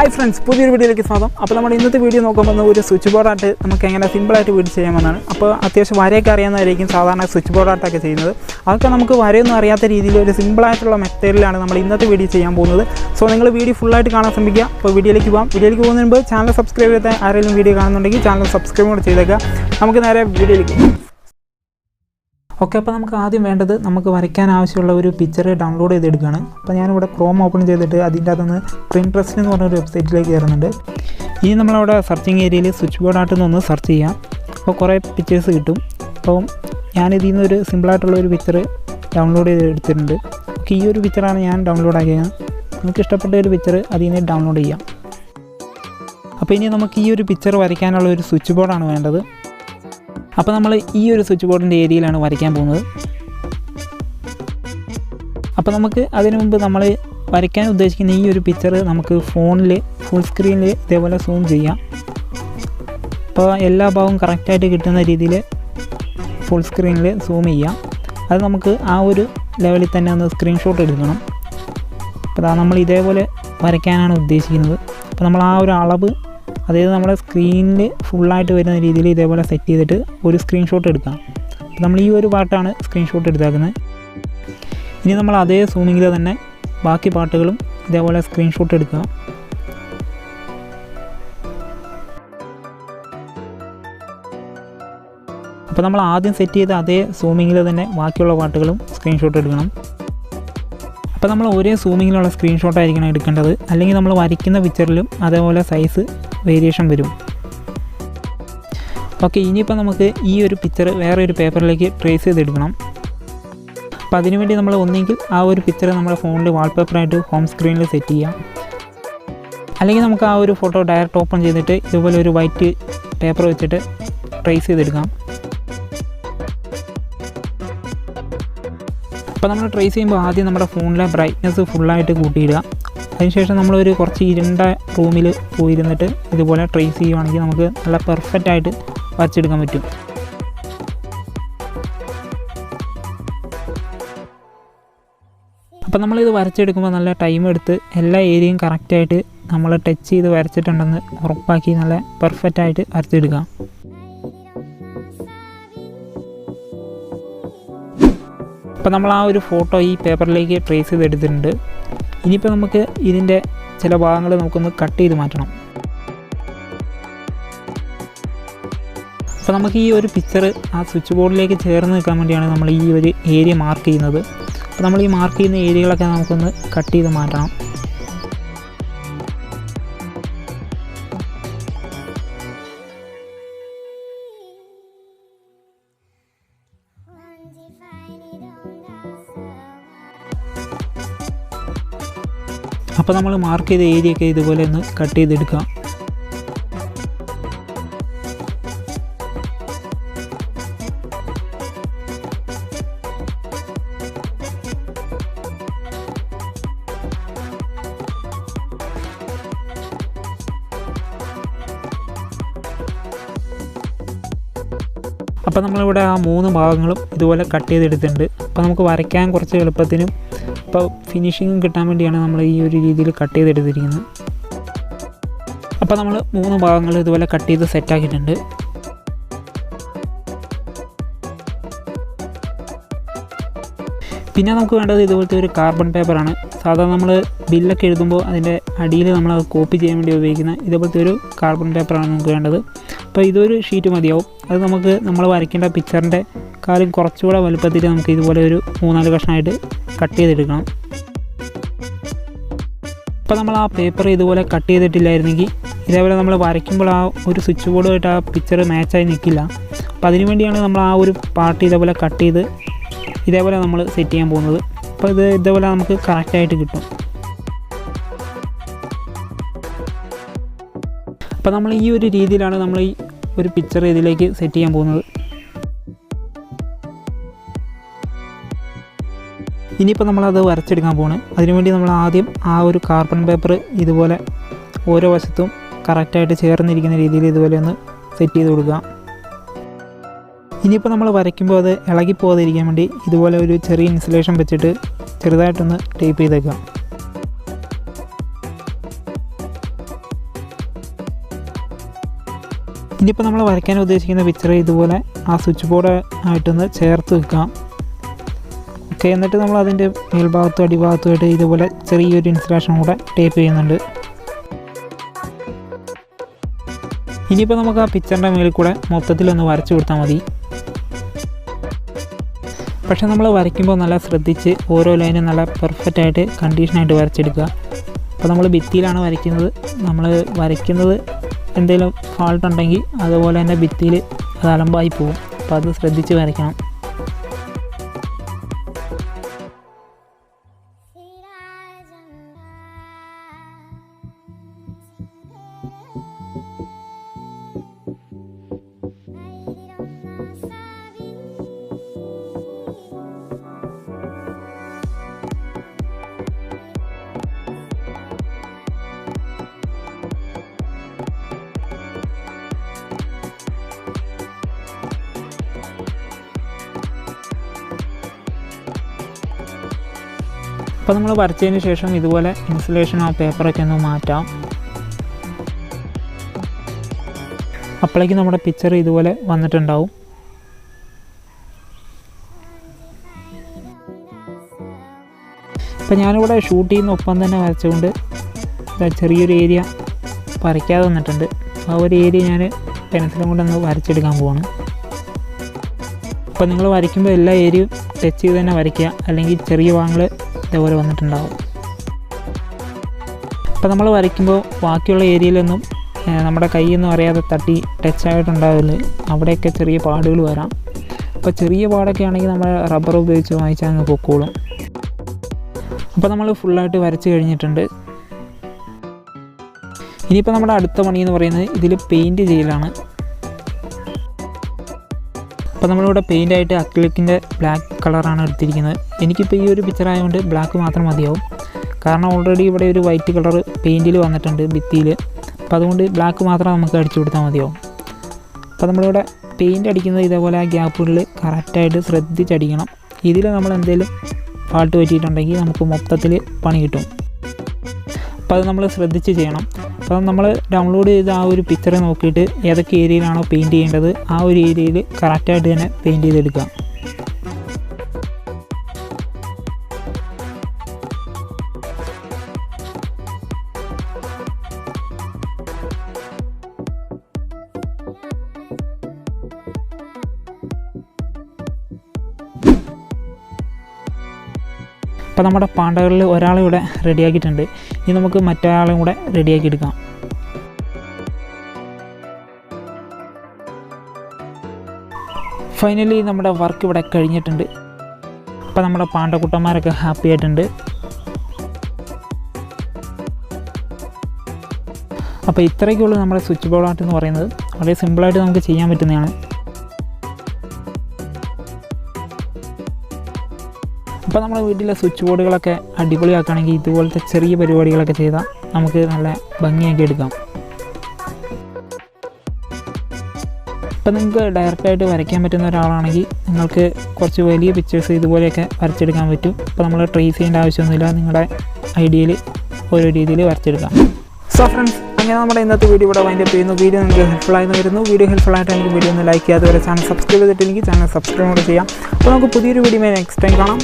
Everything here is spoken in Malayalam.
Hi friends, പുതിയൊരു വീഡിയോയിലേക്ക് സ്വാഗതം. അപ്പോൾ നമ്മൾ ഇന്നത്തെ വീഡിയോ നോക്കുമ്പോൾ ഒരു സ്വിച്ച് ബോർഡ് ആയിട്ട് നമുക്ക് എങ്ങനെ സിമ്പിൾ ആയിട്ട് വീഡിയോ ചെയ്യാമെന്നാണ്. അപ്പോൾ അത്യാവശ്യം വരയൊക്കെ അറിയാവുന്നതായിരിക്കും സാധാരണ സ്വിച്ച് ബോർഡ് ആയിട്ടൊക്കെ ചെയ്യുന്നത്. അതൊക്കെ നമുക്ക് വരയൊന്നും അറിയാത്ത രീതിയിൽ ഒരു സിമ്പിൾ ആയിട്ടുള്ള മെത്തേഡിലാണ് നമ്മൾ ഇന്നത്തെ വീഡിയോ ചെയ്യാൻ പോകുന്നത്. സോ നിങ്ങൾ വീഡിയോ ഫുൾ ആയിട്ട് കാണാൻ ശ്രമിക്കുക. അപ്പോൾ വീഡിയോയിലേക്ക് പോകുന്നതിന് മുമ്പ് ചാനൽ സബ്സ്ക്രൈബ് ചെയ്ത ആരെങ്കിലും വീഡിയോ കാണുന്നുണ്ടെങ്കിൽ ചാനൽ സബ്സ്ക്രൈബ് കൂടെ ചെയ്തേക്കുക. നമുക്ക് നേരെ വീഡിയോയിലേക്ക് പോകാം. ഓക്കെ, അപ്പോൾ നമുക്ക് ആദ്യം വേണ്ടത് നമുക്ക് വരയ്ക്കാൻ ആവശ്യമുള്ള ഒരു പിക്ചർ ഡൗൺലോഡ് ചെയ്തെടുക്കുകയാണ്. അപ്പോൾ ഞാനിവിടെ ക്രോം ഓപ്പൺ ചെയ്തിട്ട് അതിൻ്റെ അകത്തുനിന്ന് പ്രിൻട്രസ്റ്റ് എന്ന് പറഞ്ഞൊരു വെബ്സൈറ്റിലേക്ക് കയറുന്നുണ്ട്. ഇനി നമ്മളവിടെ സെർച്ചിങ് ഏരിയയിൽ സ്വിച്ച് ബോർഡ് ആയിട്ടൊന്ന് സെർച്ച് ചെയ്യാം. അപ്പോൾ കുറേ പിക്ചേഴ്സ് കിട്ടും. അപ്പോൾ ഞാനിതിൽ നിന്നൊരു സിമ്പിളായിട്ടുള്ളൊരു പിക്ചർ ഡൗൺലോഡ് ചെയ്ത് എടുത്തിട്ടുണ്ട്. ഓക്കെ, ഈ ഒരു പിക്ചറാണ് ഞാൻ ഡൗൺലോഡ് ആക്കിയത്. നമുക്ക് ഇഷ്ടപ്പെട്ട ഒരു പിക്ചർ അതിൽ നിന്ന് ഡൗൺലോഡ് ചെയ്യാം. അപ്പോൾ ഇനി നമുക്ക് ഈ ഒരു പിക്ചർ വരയ്ക്കാനുള്ള ഒരു സ്വിച്ച് ബോർഡാണ് വേണ്ടത്. അപ്പോൾ നമ്മൾ ഈ ഒരു സ്വിച്ച് ബോർഡിൻ്റെ ഏരിയയിലാണ് വരയ്ക്കാൻ പോകുന്നത്. അപ്പോൾ നമുക്ക് അതിനു മുമ്പ് നമ്മൾ വരയ്ക്കാൻ ഉദ്ദേശിക്കുന്ന ഈ ഒരു പിക്ചർ നമുക്ക് ഫോണിൽ ഫുൾ സ്ക്രീനിൽ ഇതേപോലെ സൂം ചെയ്യാം. അപ്പോൾ എല്ലാ ഭാഗവും കറക്റ്റായിട്ട് കിട്ടുന്ന രീതിയിൽ ഫുൾ സ്ക്രീനിൽ സൂം ചെയ്യാം. അത് നമുക്ക് ആ ഒരു ലെവലിൽ തന്നെ ഒന്ന് സ്ക്രീൻഷോട്ട് എടുക്കണം. അപ്പോൾ നമ്മൾ ഇതേപോലെ വരയ്ക്കാനാണ് ഉദ്ദേശിക്കുന്നത്. അപ്പോൾ നമ്മൾ ആ ഒരു അളവ്, അതായത് നമ്മുടെ സ്ക്രീനിൽ ഫുള്ളായിട്ട് വരുന്ന രീതിയിൽ ഇതേപോലെ സെറ്റ് ചെയ്തിട്ട് ഒരു സ്ക്രീൻഷോട്ട് എടുക്കാം. അപ്പോൾ നമ്മൾ ഈ ഒരു പാർട്ടാണ് സ്ക്രീൻഷോട്ട് എടുത്താക്കുന്നത്. ഇനി നമ്മൾ അതേ സൂമിങ്ങിൽ തന്നെ ബാക്കി പാർട്ടുകളും ഇതേപോലെ സ്ക്രീൻഷോട്ട് എടുക്കുക. അപ്പോൾ നമ്മൾ ആദ്യം സെറ്റ് ചെയ്ത അതേ സൂമിങ്ങിൽ തന്നെ ബാക്കിയുള്ള പാർട്ടുകളും സ്ക്രീൻഷോട്ട് എടുക്കണം. അപ്പോൾ നമ്മൾ ഒരേ സൂമിങ്ങിലുള്ള സ്ക്രീൻഷോട്ടായിരിക്കണം എടുക്കേണ്ടത്, അല്ലെങ്കിൽ നമ്മൾ വരയ്ക്കുന്ന പിക്ചറിലും അതേപോലെ സൈസ് വേരിയേഷൻ വരും. ഓക്കെ, ഇനിയിപ്പോൾ നമുക്ക് ഈ ഒരു പിക്ചർ വേറെ ഒരു പേപ്പറിലേക്ക് ട്രേസ് ചെയ്തെടുക്കണം. അപ്പോൾ അതിനുവേണ്ടി നമ്മൾ ഒന്നെങ്കിൽ ആ ഒരു പിക്ചർ നമ്മുടെ ഫോണിൽ വാൾപേപ്പറായിട്ട് ഹോം സ്ക്രീനിൽ സെറ്റ് ചെയ്യാം, അല്ലെങ്കിൽ നമുക്ക് ആ ഒരു ഫോട്ടോ ഡയറക്റ്റ് ഓപ്പൺ ചെയ്തിട്ട് ഇതുപോലെ ഒരു വൈറ്റ് പേപ്പർ വെച്ചിട്ട് ട്രേസ് ചെയ്തെടുക്കാം. അപ്പോൾ നമ്മൾ ട്രേസ് ചെയ്യുമ്പോൾ ആദ്യം നമ്മുടെ ഫോണിലെ ബ്രൈറ്റ്നസ് ഫുള്ളായിട്ട് കൂട്ടിയിടുക. അതിനുശേഷം നമ്മളൊരു കുറച്ച് ഇരുണ്ട റൂമിൽ പോയിരുന്നിട്ട് ഇതുപോലെ ട്രേസ് ചെയ്യുവാണെങ്കിൽ നമുക്ക് നല്ല പെർഫെക്റ്റായിട്ട് വരച്ചെടുക്കാൻ പറ്റും. അപ്പോൾ നമ്മളിത് വരച്ചെടുക്കുമ്പോൾ നല്ല ടൈം എടുത്ത് എല്ലാ ഏരിയയും കറക്റ്റായിട്ട് നമ്മൾ ടച്ച് ചെയ്ത് വരച്ചിട്ടുണ്ടെന്ന് ഉറപ്പാക്കി നല്ല പെർഫെക്റ്റായിട്ട് വരച്ചെടുക്കാം. അപ്പോൾ നമ്മൾ ആ ഒരു ഫോട്ടോ ഈ പേപ്പറിലേക്ക് ട്രേസ് ചെയ്തെടുത്തിട്ടുണ്ട്. ഇനിയിപ്പോൾ നമുക്ക് ഇതിൻ്റെ ചില ഭാഗങ്ങൾ നമുക്കൊന്ന് കട്ട് ചെയ്ത് മാറ്റണം. അപ്പോൾ നമുക്ക് ഈ ഒരു പിക്ചർ ആ സ്വിച്ച് ബോർഡിലേക്ക് ചേർന്ന് നിൽക്കാൻ വേണ്ടിയാണ് നമ്മൾ ഈ ഒരു ഏരിയ മാർക്ക് ചെയ്യുന്നത്. അപ്പോൾ നമ്മൾ ഈ മാർക്ക് ചെയ്യുന്ന ഏരിയകളൊക്കെ നമുക്കൊന്ന് കട്ട് ചെയ്ത് മാറ്റണം. അപ്പോൾ നമ്മൾ മാർക്ക് ചെയ്ത ഏരിയയൊക്കെ ഇതുപോലെ ഒന്ന് കട്ട് ചെയ്തെടുക്കാം. അപ്പോൾ നമ്മളിവിടെ ആ 3 ഭാഗങ്ങളും ഇതുപോലെ കട്ട് ചെയ്തെടുത്തിട്ടുണ്ട്. അപ്പോൾ നമുക്ക് വരയ്ക്കാൻ കുറച്ച് എളുപ്പത്തിനും ഇപ്പോൾ ഫിനിഷിങ്ങും കിട്ടാൻ വേണ്ടിയാണ് നമ്മൾ ഈ ഒരു രീതിയിൽ കട്ട് ചെയ്തെടുത്തിരിക്കുന്നത്. അപ്പോൾ നമ്മൾ 3 ഭാഗങ്ങൾ ഇതുപോലെ കട്ട് ചെയ്ത് സെറ്റാക്കിയിട്ടുണ്ട്. പിന്നെ നമുക്ക് വേണ്ടത് ഇതുപോലത്തെ ഒരു കാർബൺ പേപ്പറാണ്. സാധാരണ നമ്മൾ ബില്ലൊക്കെ എഴുതുമ്പോൾ അതിൻ്റെ അടിയിൽ നമ്മൾ കോപ്പി ചെയ്യാൻ വേണ്ടി ഉപയോഗിക്കുന്ന ഇതുപോലത്തെ ഒരു കാർബൺ പേപ്പറാണ് നമുക്ക് വേണ്ടത്. അപ്പോൾ ഇതൊരു ഷീറ്റ് മതിയാവും. അത് നമുക്ക് നമ്മൾ വരയ്ക്കേണ്ട പിക്ചറിൻ്റെ കാര്യം കുറച്ചുകൂടെ വലുപ്പത്തിൽ നമുക്ക് ഇതുപോലെ ഒരു 3-4 കഷ്ണമായിട്ട് കട്ട് ചെയ്തെടുക്കണം. അപ്പോൾ നമ്മൾ ആ പേപ്പർ ഇതുപോലെ കട്ട് ചെയ്തിട്ടില്ലായിരുന്നെങ്കിൽ ഇതേപോലെ നമ്മൾ വരയ്ക്കുമ്പോൾ ആ ഒരു സ്വിച്ച് ബോർഡുമായിട്ട് ആ പിക്ചർ മാച്ചായി നിൽക്കില്ല. അപ്പോൾ അതിനു വേണ്ടിയാണ് നമ്മൾ ആ ഒരു പാർട്ട് ഇതേപോലെ കട്ട് ചെയ്ത് ഇതേപോലെ നമ്മൾ സെറ്റ് ചെയ്യാൻ പോകുന്നത്. അപ്പോൾ ഇതേപോലെ നമുക്ക് കറക്റ്റായിട്ട് കിട്ടും. അപ്പോൾ നമ്മൾ ഈ ഒരു രീതിയിലാണ് നമ്മൾ ഈ ഒരു പിക്ചർ ഇതിലേക്ക് സെറ്റ് ചെയ്യാൻ പോകുന്നത്. ഇനിയിപ്പോൾ നമ്മളത് വരച്ചെടുക്കാൻ പോകണം. അതിനുവേണ്ടി നമ്മൾ ആദ്യം ആ ഒരു കാർബൺ പേപ്പർ ഇതുപോലെ ഓരോ വശത്തും കറക്റ്റായിട്ട് ചേർന്നിരിക്കുന്ന രീതിയിൽ ഇതുപോലെ ഒന്ന് സെറ്റ് ചെയ്ത് കൊടുക്കുക. ഇനിയിപ്പോൾ നമ്മൾ വരയ്ക്കുമ്പോൾ അത് ഇളകിപ്പോകാതിരിക്കാൻ വേണ്ടി ഇതുപോലെ ഒരു ചെറിയ ഇൻസുലേഷൻ വെച്ചിട്ട് ചെറുതായിട്ടൊന്ന് ടേപ്പ് ചെയ്തേക്കാം. ഇനിയിപ്പോൾ നമ്മൾ വരയ്ക്കാൻ ഉദ്ദേശിക്കുന്ന പിക്ചർ ഇതുപോലെ ആ സ്വിച്ച് ബോർഡ് ആയിട്ടൊന്ന് ചേർത്ത് വെക്കാം. ഓക്കെ, എന്നിട്ട് നമ്മൾ അതിൻ്റെ മേൽഭാഗത്തും അടിഭാഗത്തുമായിട്ട് ഇതുപോലെ ചെറിയൊരു ഇൻസുലേഷൻ കൂടെ ടേപ്പ് ചെയ്യുന്നുണ്ട്. ഇനിയിപ്പോൾ നമുക്ക് ആ പിക്ചറിൻ്റെ മേളിൽ കൂടെ മൊത്തത്തിലൊന്ന് വരച്ചു കൊടുത്താൽ മതി. പക്ഷേ നമ്മൾ വരയ്ക്കുമ്പോൾ നല്ല ശ്രദ്ധിച്ച് ഓരോ ലൈനും നല്ല പെർഫെക്റ്റായിട്ട് കണ്ടീഷനായിട്ട് വരച്ചെടുക്കുക. അപ്പോൾ നമ്മൾ ഭിത്തിയിലാണ് വരയ്ക്കുന്നത്. നമ്മൾ വരയ്ക്കുന്നത് എന്തെങ്കിലും ഫാൾട്ട് ഉണ്ടെങ്കിൽ അതുപോലെ തന്നെ ഭിത്തിയിൽ അത് അലമ്പായി പോകും. അപ്പോൾ അത് ശ്രദ്ധിച്ച് വരയ്ക്കണം. അപ്പോൾ നമ്മൾ വരച്ചതിന് ശേഷം ഇതുപോലെ ഇൻസുലേഷൻ ആ പേപ്പറൊക്കെ ഒന്ന് മാറ്റാം. അപ്പോഴേക്കും നമ്മുടെ പിക്ചർ ഇതുപോലെ വന്നിട്ടുണ്ടാവും. ഇപ്പോൾ ഞാനിവിടെ ഷൂട്ട് ചെയ്യുന്ന ഒപ്പം തന്നെ വരച്ചുകൊണ്ട് ചെറിയൊരു ഏരിയ വരയ്ക്കാതെ വന്നിട്ടുണ്ട്. ആ ഒരു ഏരിയ ഞാൻ പെൻസിലും കൊണ്ടൊന്ന് വരച്ചെടുക്കാൻ പോവാണ്. അപ്പോൾ നിങ്ങൾ വരയ്ക്കുമ്പോൾ എല്ലാ ഏരിയയും ടച്ച് ചെയ്ത് തന്നെ വരയ്ക്കുക, അല്ലെങ്കിൽ ചെറിയ ഭാഗങ്ങൾ ഇതേപോലെ വന്നിട്ടുണ്ടാവും. അപ്പോൾ നമ്മൾ വരയ്ക്കുമ്പോൾ ബാക്കിയുള്ള ഏരിയയിലൊന്നും നമ്മുടെ കൈയൊന്നും അറിയാതെ തട്ടി ടച്ചായിട്ടുണ്ടാവില്ല. അവിടെയൊക്കെ ചെറിയ പാടുകൾ വരാം. അപ്പോൾ ചെറിയ പാടൊക്കെ ആണെങ്കിൽ നമ്മൾ റബ്ബർ ഉപയോഗിച്ച് വാങ്ങിച്ചാൽ അങ്ങ് പൊക്കോളും. അപ്പോൾ നമ്മൾ ഫുള്ളായിട്ട് വരച്ച് കഴിഞ്ഞിട്ടുണ്ട്. ഇനിയിപ്പോൾ നമ്മുടെ അടുത്ത പണി എന്ന് പറയുന്നത് ഇതിൽ പെയിൻറ്റ് ചെയ്യലാണ്. അപ്പോൾ നമ്മളിവിടെ പെയിൻ്റായിട്ട് അക്രിലിക്കിൻ്റെ ബ്ലാക്ക് കളറാണ് എടുത്തിരിക്കുന്നത്. എനിക്കിപ്പോൾ ഈ ഒരു പിക്ചർ ആയതുകൊണ്ട് ബ്ലാക്ക് മാത്രം മതിയാവും. കാരണം ഓൾറെഡി ഇവിടെ ഒരു വൈറ്റ് കളർ പെയിൻറ്റിൽ വന്നിട്ടുണ്ട് ഭിത്തിയിൽ. അപ്പോൾ അതുകൊണ്ട് ബ്ലാക്ക് മാത്രം നമുക്ക് അടിച്ചു കൊടുത്താൽ മതിയാവും. അപ്പോൾ നമ്മളിവിടെ പെയിൻറ്റ് അടിക്കുന്നത് ഇതേപോലെ ആ ഗ്യാപ്പുകളിൽ കറക്റ്റായിട്ട് ശ്രദ്ധിച്ചടിക്കണം. ഇതിൽ നമ്മൾ എന്തെങ്കിലും ഫാൾട്ട് പറ്റിയിട്ടുണ്ടെങ്കിൽ നമുക്ക് മൊത്തത്തിൽ പണി കിട്ടും. അപ്പോൾ അത് നമ്മൾ ശ്രദ്ധിച്ച് ചെയ്യണം. അപ്പോൾ നമ്മൾ ഡൗൺലോഡ് ചെയ്ത് ആ ഒരു പിക്ചർ നോക്കിയിട്ട് ഏതൊക്കെ ഏരിയയിലാണോ പെയിൻറ്റ് ചെയ്യേണ്ടത് ആ ഒരു ഏരിയയിൽ കറക്റ്റായിട്ട് തന്നെ പെയിൻറ്റ് ചെയ്തെടുക്കുക. അപ്പോൾ നമ്മുടെ പാണ്ടകളിൽ ഒരാളെ ഇവിടെ റെഡിയാക്കിയിട്ടുണ്ട്. ഇനി നമുക്ക് മറ്റൊരാളെയും കൂടെ റെഡിയാക്കി എടുക്കാം. ഫൈനലി നമ്മുടെ വർക്ക് ഇവിടെ കഴിഞ്ഞിട്ടുണ്ട്. അപ്പോൾ നമ്മുടെ പാണ്ടക്കുട്ടന്മാരൊക്കെ ഹാപ്പി ആയിട്ടുണ്ട്. അപ്പോൾ ഇത്രയൊക്കെയുള്ളൂ നമ്മുടെ സ്വിച്ച് ബോർഡ് ആർട്ട് എന്ന് പറയുന്നത്. വളരെ സിമ്പിളായിട്ട് നമുക്ക് ചെയ്യാൻ പറ്റുന്നതാണ്. അപ്പോൾ നമ്മുടെ വീട്ടിലെ സ്വിച്ച് ബോർഡുകളൊക്കെ അടിപൊളിയാക്കുകയാണെങ്കിൽ ഇതുപോലത്തെ ചെറിയ പരിപാടികളൊക്കെ ചെയ്താൽ നമുക്ക് നല്ല ഭംഗിയാക്കി എടുക്കാം. ഇപ്പോൾ നിങ്ങൾക്ക് ഡയറക്റ്റായിട്ട് വരയ്ക്കാൻ പറ്റുന്ന ഒരാളാണെങ്കിൽ നിങ്ങൾക്ക് കുറച്ച് വലിയ പിക്ചേഴ്സ് ഇതുപോലെയൊക്കെ വരച്ചെടുക്കാൻ പറ്റും. അപ്പോൾ നമ്മൾ ട്രേസ് ചെയ്യേണ്ട ആവശ്യമൊന്നുമില്ല. നിങ്ങളുടെ ഐഡിയയിൽ ഓരോ രീതിയിൽ വരച്ചെടുക്കാം. സോ ഫ്രണ്ട്സ്, അങ്ങനെ നമ്മുടെ ഇന്നത്തെ വീഡിയോ ഇവിടെ വൈൻഡപ്പ് ചെയ്യുന്നു. വീഡിയോ നിങ്ങൾക്ക് ഹെൽപ്ഫുള്ളായെന്ന് വരുന്നു. വീഡിയോ ഹെൽപ്ഫുള്ളായിട്ട് എനിക്ക് വീഡിയോ ഒന്ന് ലൈക്ക് ചെയ്യാതെ ചാനൽ സബ്സ്ക്രൈബ് ചെയ്തിട്ട് എനിക്ക് ചാനൽ സബ്സ്ക്രൈബ് കൂടെ ചെയ്യാം. അപ്പോൾ നമുക്ക് പുതിയൊരു വീഡിയോ നെക്സ്റ്റ് ടൈം കാണാം.